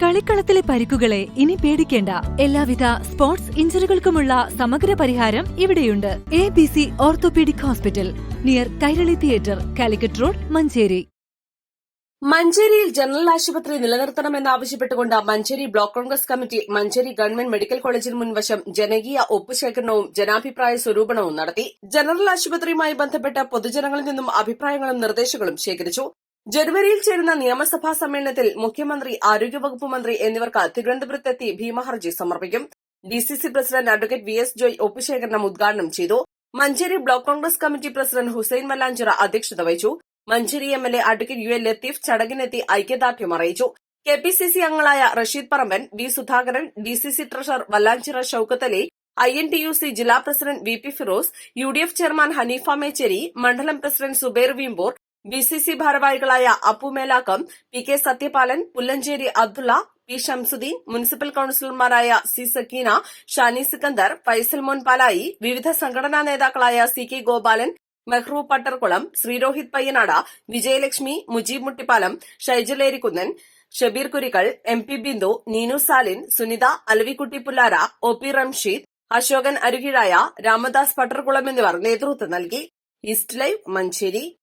കളിക്കളത്തിലെ പരിക്കുകളെ ഇനി പേടിക്കേണ്ട. എല്ലാവിധ സ്പോർട്സ് ഇഞ്ചുറികൾക്കുമുള്ള സമഗ്ര പരിഹാരം ഇവിടെയുണ്ട്. ABC orthopaedic hospital, near Kairali theatre, Calicut road, Manjeri. മഞ്ചേരിയിൽ ജനറൽ ആശുപത്രി നിലനിർത്തണമെന്നാവശ്യപ്പെട്ടുകൊണ്ട് Manjeri block Congress committee Manjeri government medical കോളേജിന് മുൻവശം ജനകീയ ഒപ്പുശേഖരണവും ജനാഭിപ്രായ സ്വരൂപണവും നടത്തി. ജനറൽ ആശുപത്രിയുമായി ബന്ധപ്പെട്ട് പൊതുജനങ്ങളിൽ നിന്നും അഭിപ്രായങ്ങളും നിർദ്ദേശങ്ങളും ശേഖരിച്ചു. ജനുവരിയിൽ ചേരുന്ന നിയമസഭാ സമ്മേളനത്തിൽ മുഖ്യമന്ത്രി, ആരോഗ്യവകുപ്പ് മന്ത്രി എന്നിവർക്ക് തിരുവനന്തപുരത്തെത്തി ഭീമഹർജി സമർപ്പിക്കും. DCC president advocate VS Joy ഒപ്പുശേഖരണം ഉദ്ഘാടനം ചെയ്തു. Manjeri block Congress committee president Hussain Mallanchira അധ്യക്ഷത വഹിച്ചു. Manjeri MLA advocate UL Latheef ചടങ്ങിനെത്തി ഐക്യദാർഢ്യം അറിയിച്ചു. KPCC അംഗങ്ങളായ Rasheed Paramban, V Sudhakaran, DCC treasurer Vallanchira Shoukath Ali, INTUC ജില്ലാ president VP Firoz, UDF chairman Haneefa Mechery, മണ്ഡലം പ്രസിഡന്റ് സുബൈർ വീമ്പൂർ, BCC ഭാരവാഹികളായ Appu Melakkam, PK Sathyapalan, Pullancheri Abdulla, P Shamsudheen, municipal കൌൺസിലർമാരായ C സക്കീന, ഷാനി സിക്കന്ദർ, ഫൈസൽ മോൻ പാലായി, വിവിധ സംഘടനാ നേതാക്കളായ CK ഗോപാലൻ, മെഹ്റൂ പട്ടർകുളം, ശ്രീരോഹിത് പയ്യനാട്, വിജയലക്ഷ്മി, മുജീബ് മുട്ടിപ്പാലം, ഷൈജലേരിക്കുന്നൻ, ഷബീർ കുരികൾ, MP ബിന്ദു, നീനു സാലിൻ, സുനിത, അലവിക്കുട്ടി പുല്ലാര, OP റംഷീദ്, അശോകൻ അരുകിഴായ, രാമദാസ് പട്ടർകുളം എന്നിവർ നേതൃത്വം നൽകി. East live, Manjeri.